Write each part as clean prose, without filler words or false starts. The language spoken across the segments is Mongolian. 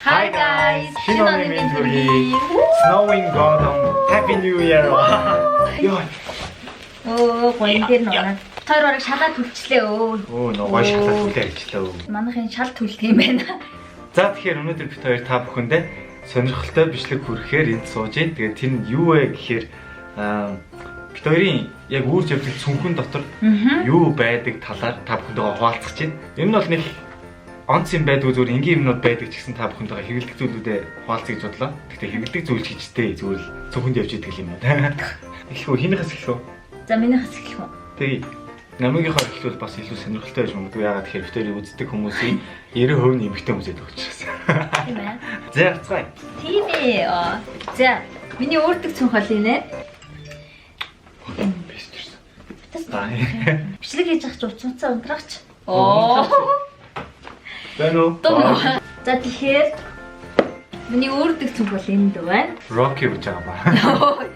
Hi guys! 신혼의 민들이 Snowing God Happy New Year. Йоо. Гоён дээр нуунаа. Тэр бараг шалаа түлчлээ өө. Нөгөө гоё шалаа түлээ хэлчихлээ. Манайхын шал түлдэг юм байна. За тэгэхээр өнөөдөр бид хоёр та бүхэндээ сонирхолтой бичлэг хүрэхээр энд сууж байна. Тэгээд тэр нь юу вэ гэхээр бид хоёрын яг үүрж явдаг цүнхэн дотор юу байдаг талаар та бүхэндээ хуваалцах чинь. Энэ нь бол нэг онц юм байдаг зүгээр энгийн юмнууд байдаг ч гэсэн та бүхэндээ хэрэглэх зүйлүүдэд хуваалцъя гэж бодлоо. Гэхдээ хэрэглэх зүйл ч гэжтэй зүгээр л цүнхэнд явж идэг юм байна. Эхлэх үү? Хинийхээс эхлэх үү? За минийхээс эхлэх үү? Тэгээ намынхаа эхлүүл бас илүү сонирхолтой байж магадгүй. Яагаад тэгэхээр бид хоёрыг үздэг хүмүүсийн 90% нь эмэгтэй хүмүүс байдаг учраас. Тийм ээ. За яцгаая. Тийм ээ. За миний өөртөг цүнх ол инэ. Бичлэг хийж авч уцуцаа унтраач. Бэнэ үү? За тэгэхээр миний өөртөг цүнх бол энд байна. Rocky гэж байгаа ба.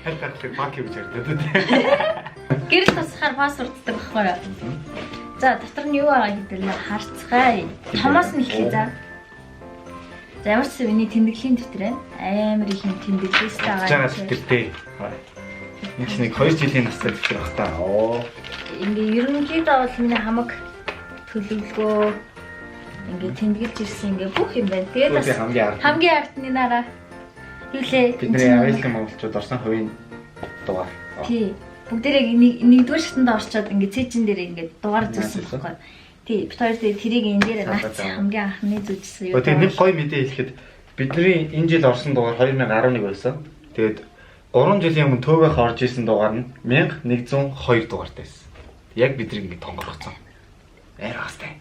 Хайлттай Rocky гэж ярьдаг. Гэрэл тусахаар пассворддаг байхгүй юу? За дотор нь юу байгаа гэдгийг харцгаая. Томоос нь хэлье за. За ямар ч миний тэмдэглэлийн дэвтэр байна. Амар их юм тэмдэглэлтэй байгаа. Жагаас дэвтэртэй. Энэ ч нэг 2 жилийн настай дэвтэр баг та. Ингээ ерөнхийдөө бол миний хамаг төлөвлөгөө ингээ тэмдэглэж ирсэн ингээ бүх юм байна. Тэгээд бас хамгийн ардны нараа юу лээ? Бидний авиалын монголчууд орсон хувийн дугаар. Тий. Бүгдээрээ нэгдүгээр шатанд орчоод ингээ цэжин дээр ингээ дугаар зөөсөн байхгүй. Тий, бид хоёр тэрийг энэ дээр наац хамгийн анхны зүжсэн юу. Тэгээ нэг гоё мэдээ хэлэхэд бидний энэ жил орсон дугаар 2011 байсан. Тэгээд 3 жилийн өмнө төөгөөх орж исэн дугаар нь 1102 дугаартай байсан. Яг бидний ингэ тонгорхоцсон. Хайрхастай.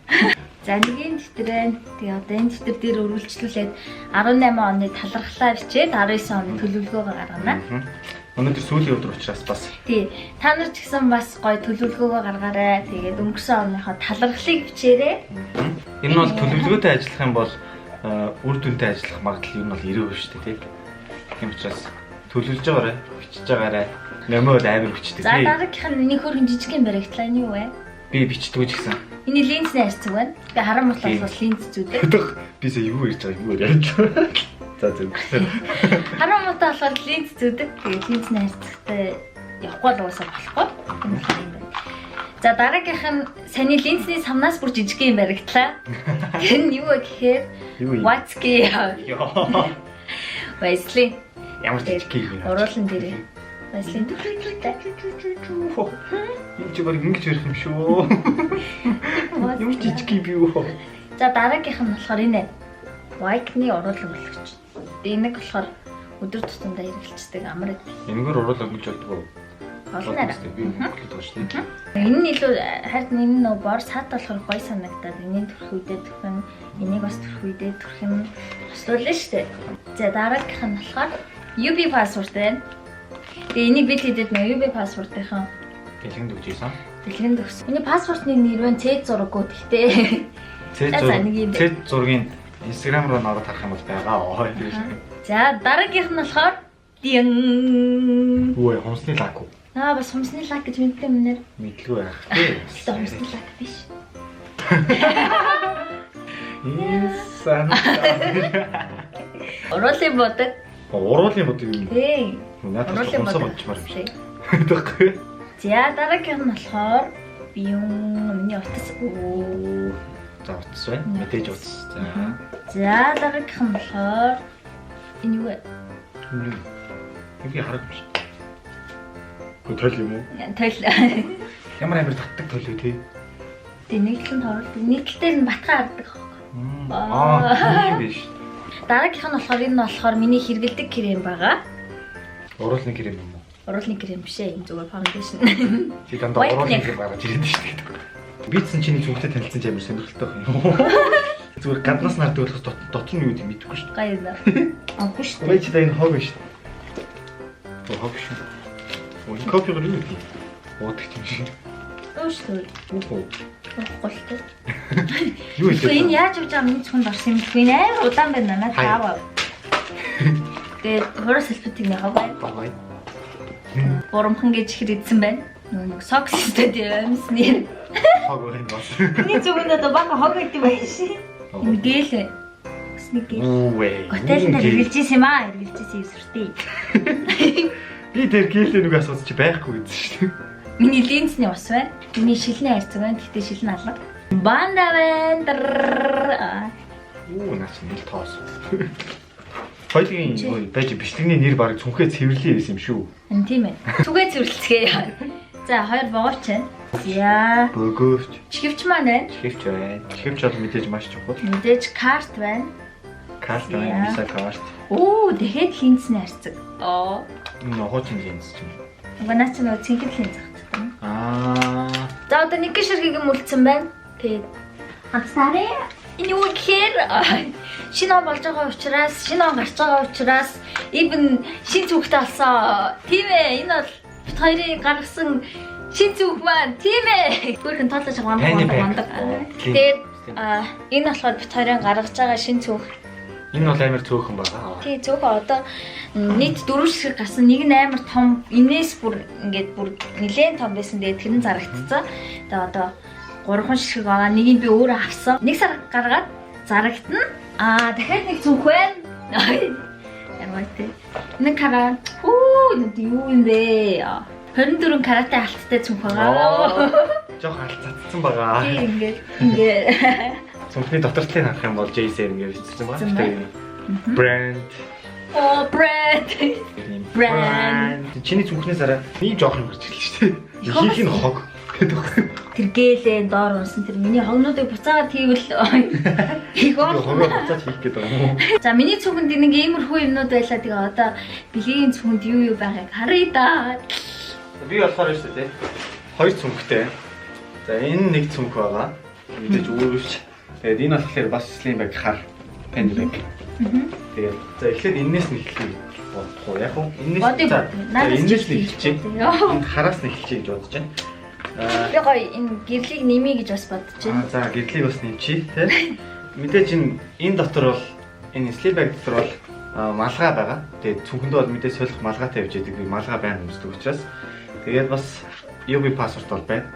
За нэгийн дэвтэр байна. Тэгээ одоо энэ дэвтэр дээр үргэлжлүүлээд 18 оны талархлаа бичээд 19 оны төлөвлөгөөгөө гаргана. Өнөөдөр сүүлийн өдөр учраас бас тий. Та нар ч гэсэн бас гоё төлөвлөгөөгөө гаргаарай. Тэгээд өнгөрсөн оныхоо талархлыг бичээрэй. Энэ нь бол төлөвлөгөөтэй ажиллах юм бол үр дүнтэй ажиллах магадлал нь бол 90% шүү дээ, тий. Тийм учраас төлөвлөж байгаарай, бичиж байгаарай. Нэмээд амар бичдэг. За дараагийнх нь нэг хөргөн жижиг юм баригдлаа нь юу вэ? Би бичдэг ч гэсэн. Эний линзний харьцаг байна. Тэгээ харан мутал бол линз зүүдэг. Бисээ юу ярьж байгаа юм яриад. За зөв. Харан мутал болохоор линз зүүдэг. Тэгээ линзний харьцагтай явахгүй л уусаа болохгүй. Энэ болохоор юм байна. За дараагийнх нь саний линзний самнаас бүр жижиг юм баригдлаа. Тэр нь юу вэ гэхээр Watsky. Wesley. Ямар ч жижиг юм. Уруулан дээрээ. Wesley дүүрээ. Энд чи баг ингэж ярих юм шүү. Юм жижиг юм юу? За дараагийнх нь болохоор энэ White-ны уруулан бүлэгч. Тэгээ нэг болохоор өдөр тутамдаа хэрэглэждэг амар эд. Энэгээр уруулан гэж боддог уу? Олон арай. Би хэлдэг шүү дээ. Энэ нь илүү харин энэ нөө бор сат болохоор гоё санагдаад энийг төрөх үедээ төрх юм, энийг бас төрөх үедээ төрх юм хослуулна шүү дээ. За дараагийнх нь болохоор UB password байна. Тэгээ энийг бид хэдэд нөө UB password-ийн Бэлгэнд өгчээсэн. бэлгэнд өгсөн. Миний пассвортны нэр нь C6 гэхдээ C6-ийн Instagram руу ороод харах юм бол байгаа. За дараагийнх нь болохоор Дин. Үгүй хумсны лак уу? Бас хумсны лак гэж мэддэг юм нэр. Мэдлгүй байх тий. Хумсны лак биш. Инсан. Уруулын бодог. Уруулын бодог юм. Тий. Надад хумсаа бодчмаар юм шиг. Тэгэхгүй. За дараагийнх нь болохоор би юм миний утас. За утас байна. Мэдээж утас. За дараагийнх нь болохоор энэ юу вэ? Би харагч. Тойл юм уу? Тойл. Ямар амар татдаг тойл үү тий? Тэ нэгтлэн тоол. Нэгтлээр нь батхан хардаг аа биш. Дараагийнх нь болохоор энэ нь болохоор миний хэрэгэлдэг крем байгаа. Уруулны крем юм уу? Уруулны крем биш ээ, энэ зүгээр фаундейшн. Чи дандаа уруулны крем гаргаж ирээд шүү дээ. Битсэн чиний зүгтээ танилцсан ч амар сонирхолтой юм. Зүгээр гаднаас нардаг болохос дотор нь юу гэдэг мэдэхгүй шүү дээ. Гай юм. Аггүй шүү дээ. Wey чи энэ хог шүү дээ. Хог шүү. Ой кофе гэр юу гэдэг? Уудаг юм шиг. Өөшөө. Үгүй. Голтой. Юу вэ? Энэ яаж явж байгаа миний цонд орсон юм бэ? Энэ амар удаан байна надад тааваа. Тэгээд хурас хэлбэтийг нэг хог бай. Боромхон гэж хэрэгдсэн байна. Нэг сокс стэд юмсны. Хог байна бас. Миний зүгэнд одоо бага хог гэдэг байх шээ. Мэдээлээ. нэг гээ. Үгүй. Готелд хэрэгжилжсэн юм аа. Хэрэгжилжсэн юм сүртэй. Би тэр гэлээ нэг асууж чи байхгүй гэсэн шүү дээ. Миний линзний ус байна. Миний шилний хайрцаг байна. Гэхдээ шилний алга. Банда байна. Наач нэл тоос. Хоёулын байж бичлэгний нэр баг цүнхээ цэвэрлээ байсан юм шүү. Тийм ээ. Түгээ цэвэрлцгээе. За хоёр богооч байна. Яа. Богооч. Чихвч маань байна. Чихвч байна. Чихвч бол мэдээж маш чухал. Мэдээж карт байна. Карт байна. Visa карт. Оо, дахиад линзний хайрцаг. Энэ хуучин линз чинь. Угнаа ч нөгөө цэнхэр линз авчихсан. За одоо нэг гişэргийг мүлдсэн байна. Тэгээд анцаарэ энэ юу гэхээр шинэ он болж байгаа учраас, шинэ он гарч байгаа учраас even шинэ зүгтээ алсан. Тийм ээ, энэ бол бит хоёрын гаргасан шинэ зүг маань. Тийм ээ. Бүрхэн тоолож байгаа. Тэгээд энэ болохоор бит хоёрын гаргаж байгаа шинэ зүг. Энэ бол амар цөөхөн байгаа. Тий, цөөхөн одоо нийт 4 шиг гарсан. Нэг нь амар том, инээс бүр ингээд бүр нэлээд том байсан. Тэгээд тэр нь зарагдцсан. Тэгээд одоо 3 шиг байгаа. Нэгийг би өөрөө авсан. 1 сар гаргаад зарагдана. Дахиад нэг цүнх байна. Ямар тий. Нэг карат. Нэг юу юм бэ? 24 караттай алттай цүнх байгаа. Жох алцацсан байгаа. Тий, ингээд цүнхний дотортлыг харах юм бол J7 гэж бичсэн байгаа. Брэнд. Брэнд. Чиний цүнхнээс арай ийм жоох юм гарч ирлээ шүү дээ. Хийх нь хог. Тэр гэлээ доор унсан тэр миний хогнуудыг буцаагаад хийвэл их хогоо буцаад хийх гээд байгаа юм уу? За миний цүнхэнд нэг иймэрхүү юмнууд байлаа. Тэгээ одоо билийн цүнхэнд юу байгааг харъя да. Би болохоор шүү дээ. Хоёр цүнхтэй. За энэ нэг цүнх байгаа. Мэдээж өөрөвч. Тэгээд энэ болохоор бас slim bag хар pen bag. Тэгээд за эхлээд энэс нь эхлэе бодох уу? Яг уу энэс нь эхэлчихье. Энэ хараас нь эхэлчихье гэж бодож байна. Би гоё энэ гэрлийг нэмье гэж бас бодож байна. За гэрлийг бас нэмчихье тий. Мэдээж энэ дотор бол энэ slim bag дотор бол малгай байгаа. Тэгээд цүнхэндээ бол мэдээж солих малгайтай явж байдаг. Би малгай байна үздэг учраас тэгээд бас UB password бол байна.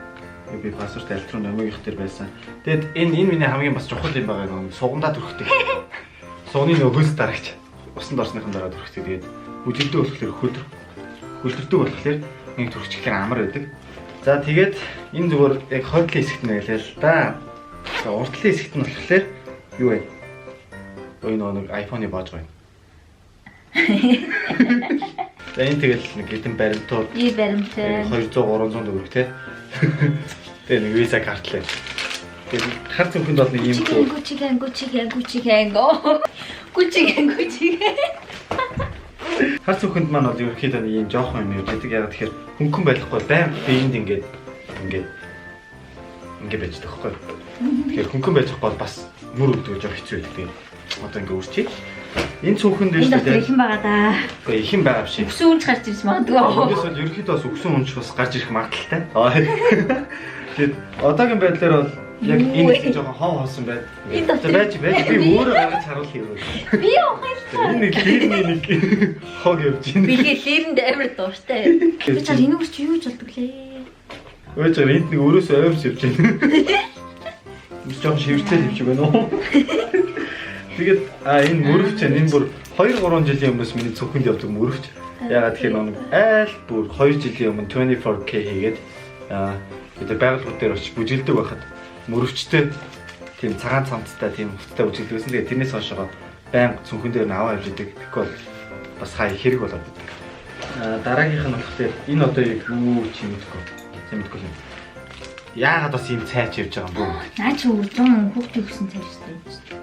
UB password электрон номерийнх дээр байсан. Тэгэд энэ миний хамгийн бас чухал юм байгаа нэг сугандаа төрхтэй. Сууны нөгөөс дарагч усанд орсныхан дараа төрхтэй. Тэгээд үжилдэг болохоор хөлдөрдөг болохоор нэг төрчихлээр амар байдаг. За тэгээд энэ зүгээр яг хойдлын хэсэгт нэглээ л да. За уртлын хэсэгт нь болохоор юу вэ? Нэг iPhone-ы бааж байна. За энэ тэгэл нэг хэдэн баримтууд. Баримттай. 200 300 төгрөг тий. Тэгээ нэг виза картлаа. Тэгээд хар цүнхэнд бол нэг юм гүчиг. Хар цүнхэнд маань бол ерөөхдөө нэг юм жоохон юм явж байдаг. Яг тэгэхээр хөнгөн байхгүй байнга биеинд ингээд байж байгаа байхгүй. Тэгэхээр хөнгөн байж байгаа бол бас мөр өгдөг жоох хэцүү байдаг. Тэгээд одоо ингээд үрчээ. Энэ цүнхэнд дээр шүү дээ. Ихэн байгаа да. Гэхдээ ихэн байгаа биш. Өксөн үнч гарч ирж магадгүй. Эндээс бол ерөөхдөө бас өксөн үнч бас гарч ирэх магадaltaй. Тэгээд одоогийн байдлаар бол яг энэ жоохон хоо хоосон байд. Байж би өөрөө гаргаж харуулах юм. Би явах. Энэ нэг лирний нэг хог явж байна. Би лирэнд амар дуртай. Би чад энэ үрч юу ч болдог лээ. Өөч энд нэг өөрөөсөө ойрс явж байна. Би жоохон шивэртэй юм шиг байна уу? Тэгээд энэ мөрөвч энэ бүр 2-3 жилийн өмнөөс миний цүнхэнд явдаг мөрөвч. Ягаад тэгэхээр нэг айл бүр 2 жилийн өмнө 24K хийгээд бид байгууллагууд дээр очиж бүжгэлдэг байхад мөрөвчтэй тийм цагаан цамцтай тийм хөттэй бүжгэлдэгсэн. Тэгээд тэрнээс хойшоо байнга цүнхэн дээр нь аваа явж идэг. Тэгэхгүй бол бас хай хэрэг болоод идэг. Дараагийнх нь болохоор энэ одоо юу ч юм мэдгүй юм. Яагаад бас ийм цайч явж байгаа юм бэ? Наа чи үржин хүүхдээ өгсөн цайч шүү.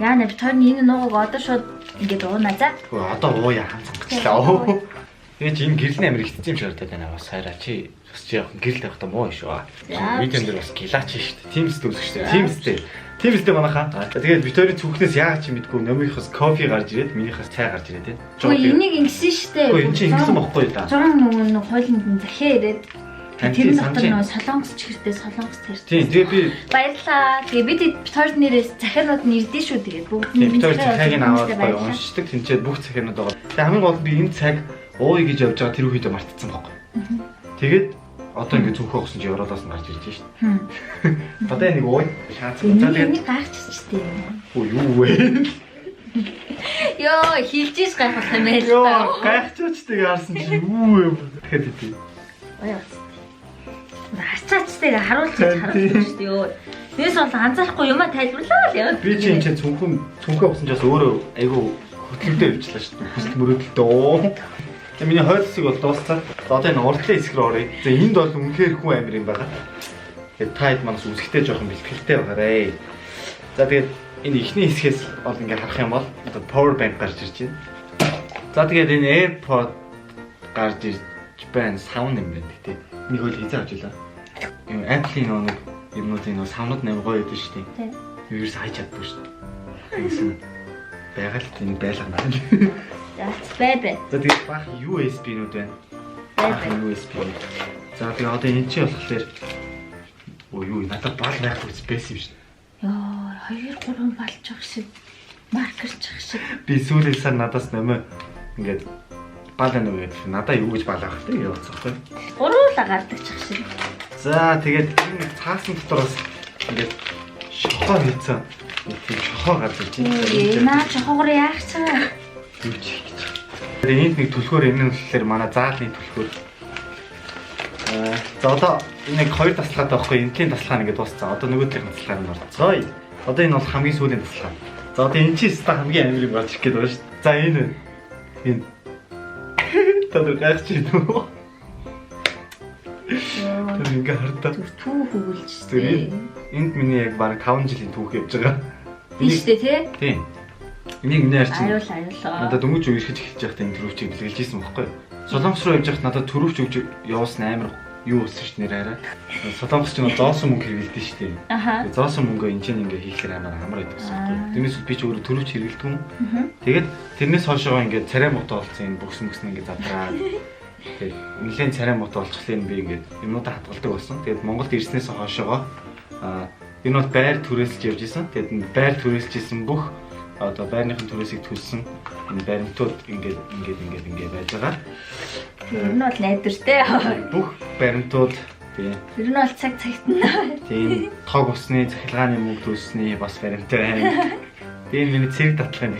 Яа нэ битэрний энэ нуугыг одоо шууд ингээд уунаа за. Одоо ууя ханцангчлаа. Тэгээ чи энэ гэрэл амир ихтэй юм шиг харагдаад байна. Бас хайраа чи бас чи яг гэрэл тавих та муу шүү. Видеон дээр бас гилаач шүү дээ. Teams дүүсэх шүү дээ. Teamsтэй манайхаа. Тэгээд битэрийн цүнхнээс яагаад чи мэдгүй номынхаас кофе гарч ирээд минийхаас цай гарч ирээд тийм. Үгүй энийг ингэсэн шүү дээ. Үгүй энэ чи ингэсэн бохгүй да. Жон нөгөө хойлонд нь захиа ирээд тэр дотор нөгөө солонгос чихэртэй солонгос тарьсан. Тийм тэгээ би баярлаа. Тэгээ бид битэрд нэрээс захианууд нь ирдээ шүү тэгээд бүгд нь битэр цагийг нь аваад гоё уншдаг тэнцээд бүх захианууд байгаа. Тэгээ хамгийн гол нь би энэ цаг ууя гэж явж байгаа тэр үедээ мартцсан байхгүй. Тэгээд одоо ингэ зүнхөө өгсөн чи Евролоос нь гарч ирж байна шүү дээ. Одоо нэг ууя шаацсан. За тэгээд гарч ирчихтэй юм. Оо юу вэ? Йоо, хилжиж гайхах юм ээ л Йоо, та. гайхчихчдгийг харсан чи юу юм гэхэд идэв. Ой. Харцаачтайг харуулчих шүү дээ ёо. Нээс бол анзаарахгүй юм тайлбарлаа л яа. Би чи энэ чинь цүнхээ усан ч бас өөрөө айгүй хөтлөлтөө явуулчихлаа шүү дээ. Хүсэл мөрөөдөлтөө. Тэгээ миний хойлсыг бол дуусцаа. За одоо энэ урдлын хэсэг рүү оръё. За энд бол үнэхээр хүн амир юм байгаа. Тэгээд та хэд манаас үзэхтэй жоохон бэлтгэлтэй байгаарэ. За тэгээд энэ ихний хэсгээс бол ингээд харах юм бол одоо power bank гарч ирж байна. За тэгээд энэ AirPod гарч ирж байна. Саунд юм байна гэдэг. Нэг хөл хийзээ авч илаа. Энэ Apple-ийн нэг юмнуудын нөө савнууд нэр гоё байдаг шүү дээ. Тийм. Юурээс хайж чаддаг шүү дээ. Тэгсэн байгаа л энэ байлгана. За бай. За тэгээд бах USB-нүүд байна. Бах USB. За тэгээд одоо энэ чи болохоор юу надад бал байхгүй space юм шүү дээ. Яа, 2 3 балчих шиг маркерчих шиг. Би сүүлийн сар надаас нэмээ ингээд бал нэг гэдэг. Надаа юу гэж бал авах вэ явуулцахгүй. Гуруула гардагчих шиг. За тэгээд энэ цаасан дотроос ингээд шохоо хийцэн. Тийм шохоо гарч ирж байна. Наа чохоогоор яах чаа. Юу ч хийж байгаа. Тэгээд энд нэг түлхүүр энэ нь болохоор манай заалны түлхүүр. За одоо энэ хоёр таслаад байхгүй энэний таслаа нэгэ дууссан. Одоо нөгөөдлийн таслаа нь орцгоё. Одоо энэ бол хамгийн сүүлийн таслаа. За одоо энэ чи ста хамгийн амир юм гарч ирэх гээд байна шүү дээ. За энэ. Тэд гайхаж байна. Тэр ингээ хардаа. Түүх өгүүлж дээ. Энд миний яг бараг 5 жилийн түүх явж байгаа. Биш дээ тий? Тийм. Энийг нэр чинь. Аюулаа. Надад дөнгөж үерхэж эхэлж байхдаа энэ төрөвчийг бэлгэлж ийсэн байхгүй. Солонгос руу явж байхад надад төрөвч өгж явуулсан амар юу болсон ш нэр арай. Солонгос ч нэг зоосон мөнгө хэрэгэлдэж штэ. Аха. Зоосон мөнгөө энэ чинь ингээ хийхлээр амар байдаг гэсэн юм. Тэрнээс би ч өөрөө төрөвч хэрэгэлдэг юм. Тэгээд тэрнээс хойшоо ингээ царай мото болсон энэ бөхс мөкс ингээ задраад. Тэгээд нэлээд царай мото болчихлоо би ингээ юмудаа хатгалдаг болсон. Тэгээд Монголд ирснээс хойшоо энэ бол байр түрээсэлж явж исэн. Тэгээд байр түрээсэлж исэн бүх одоо байрныхын түрээсийг төлсөн энэ баримтууд ингээд байж байгаа. Тэр нь бол найдвартай. Бүх баримтууд тийм. Тэр нь бол цагт нь. Тийм. Тог усны цахилгааны мөнгө төлсөний бас баримттай байна. Тийм миний цэрэг татлагын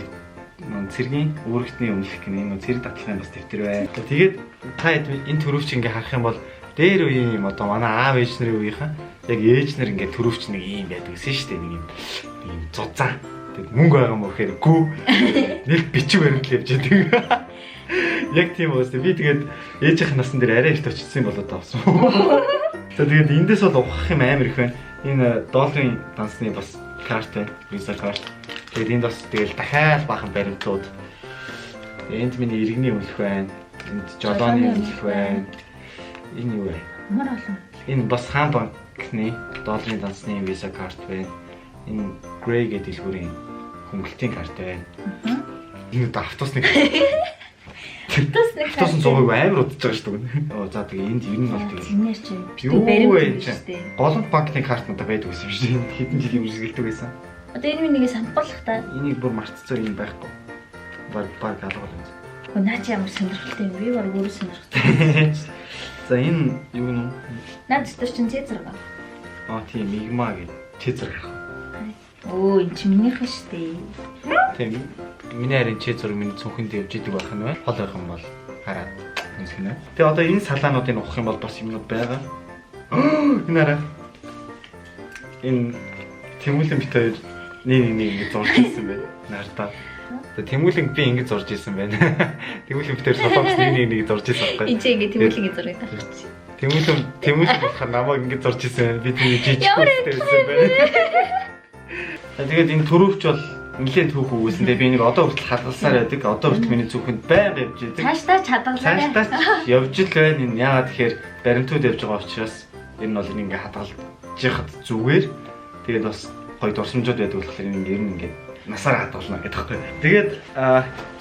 цэргийн үүрэгтний өмнөх гэх энэ цэрэг татлагын бас дэвтэр байна. Тэгээд та энэ төрөвч ингээ харах юм бол дээр үеийн юм одоо манай аав ээж нарын үеийнхэн яг ээж нар ингээ төрөвч нэг юм байдаг гэсэн шүү дээ. Нэг юм зузаан. Тэг мөнгө байгаа мó гэхээр гүү нэг бичиг баримт л явж байдаг. Яг тийм үстэй. Би тэгээд ээжийнх насн дээр арай ихт очсон болоод тавсан. За тэгээд эндээс бол ухах юм амар их байна. Энэ долларын дансны бас карт байна. Visa карт. Тэгээд энд бас тэгэл дахиад бахан баримтууд. Энд миний иргэний өмнөх байна. Энд жолооны өмнөх байна. Энэ юу вэ? Ямар олон. Энэ бас хаан банкны долларын дансны Visa карт байна. Энэ Grey гэдэг дэлгүүрийн хөнгөлтийн карт байна. Энэ автобусны автобусны зургийг амар удаж байгаа шүү дээ. Оо за тэгээ энд ер нь бол тэгээ. Зинээр чинь Юу вэ баримт чинь? шүү дээ. Голланд банкны карт надад байдаг гэсэн юм шиг. Хэдэн жилийн үргэлжлүүлдэг байсан. Одоо энэ минийгээ санахгүй та. Энийг бүр мартцаар юм байхгүй. Баг алгал байна. Хөө наа чи ямар сонирхолтой юм. Би баг өөрөө сонирхолтой. За энэ юу нэ? Наад дотор чинь Цэзар ба. Тийм Игма гэдэг Цэзар гарах. Оо энэ чи минийхэн шүү дээ. Тийм. Миний харин Цэзар миний цүнхэнд явж идэг байх нь байна. Хол байх юм бол хараад үзгэнэ. Тэгээ одоо энэ салаануудыг ухах юм бол бас юмнууд байгаа. Энэ арай. Энэ Тэмүүлэн бит хоёр нэг ингэ зурж ирсэн байна. Наартаа. Тэгээ Тэмүүлэн би ингэ зурж ирсэн байна. Тэмүүлэн бит хоёр солонгос нэг зурж ирсэн байхгүй. Энд чи ингэ Тэмүүлэнгийн зургийг тавьчих. Тэмүүлэн болохоор намайг ингэ зурж ирсэн. Би тийм жижиг байсан байна. Тэгээд энэ төрөвч бол нэлээд түүх өгүүлсэндээ би нэг одоо хүртэл хадгалсаар байдаг. Одоо хүртэл миний зүрхэнд байнга явж байдаг. Цаашдаа ч хадгалаа. Цаашдаа явж л байна. Энэ яагаад тэгэхээр баримтууд явж байгаа учраас энэ нь бол ингээ хадгалж яхад зүгээр. Тэгээд бас гоё дурсамжууд байдаг болохоор энэ ер нь ингээ насаар хадгална гэдэг таахгүй. Тэгээд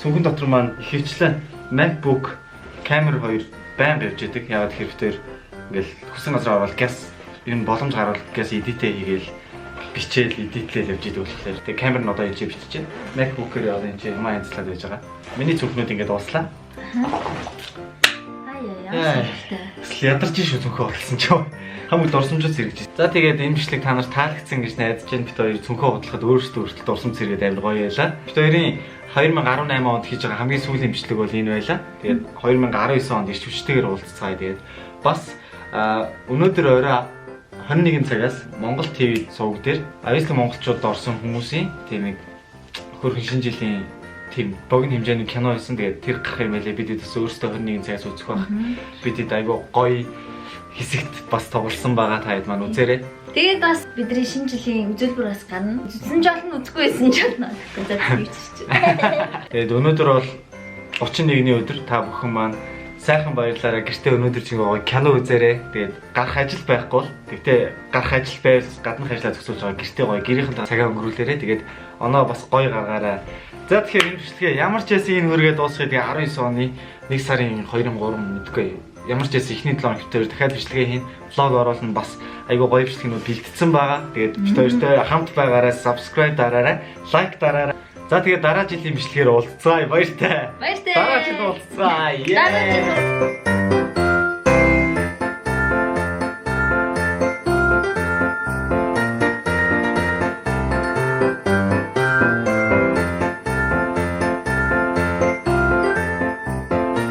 цүнхэн дотор маань ихэвчлэн MacBook камер 2 байнга явж байдаг. Яагаад тэгэхээр тэр ингээл хүссэн газар орвол газ энэ боломж гарвал газ эдитээ хийгээл бичээл эдитлэл явж идэг болохоор тэг камер нь одоо энэ бичиж байна. MacBook-ээр одоо энэ юм анцлаад байж байгаа. Миний цүнхнүүд ингээд дууслаа. Яа. Эсвэл ядарч шүү цүнхөө бодлсон ч юм. Хамгийн дурсамжууд зэрэгж. За тэгээд энэ бичлэг та нарт таалагдсан гэж найдаж байна. Бид хоёр цүнхөө бодлоход өөрсдөө өөртөө дурсамж зэрэгэд амар гоё байлаа. Бид хоёрын 2018 онд хийж байгаа хамгийн сүүлийн бичлэг бол энэ байлаа. Тэгээд 2019 онд ирч хүчтэйгээр уулзцаая. Тэгээд бас өнөөдөр орой 21 цагаас Монгол ТV сувг дээр аюулгүй монголчууд орсон хүмүүсийн тийм нэг хөрхөн шинэ жилийн тийм богино хэмжээний кино хийсэн. Тэгээд тэр гарах юм байлээ. Бид бас өөрсдөө 21 цагаас үзэх байх. Бид айгүй гоё хэсэгт бас тоглосон байгаа та хэд маань үзээрэй. Тэгээд бас бидний шинэ жилийн үзүүлбэр бас гарна. Үзсэн ч олон үзгүй байсан ч болно. За тэгчихэж. Тэгээд өнөөдөр бол 31-ний өдөр та бүхэн маань сайхан баярлалаа. Гэртээ өнөөдөр чинь гоё кино үзээрэй. Тэгээд гарах ажил байхгүй бол тэгтээ гарах ажил байвал гаднах ажлаа зохицуулж байгаа гэртээ гоё гэрийнхэн цагаа өнгөрүүлээрэй. Тэгээд оноо бас гоё гаргаарай. За тэгэхээр энэ бичлэгээ ямар ч ясын энэ хөргээ дуусгая. Тэгээ 19 оны 1 сарын 2-3 мэдгүй. Ямар ч ясын эхний 7 хоног битээр дахиад бичлэгээ хийн. Влог оруулна бас айгүй гоё бичлэгнүүд бэлтгэсэн байгаа. Тэгээд бид хоёртой хамт байгаарай, subscribe дараарай, лайк дараарай. За тэгээд дараа жилийн бичлэгээр уулзцаая. Баяртай. Баяртай. Дараа жил уулзцаая. Дараа жил.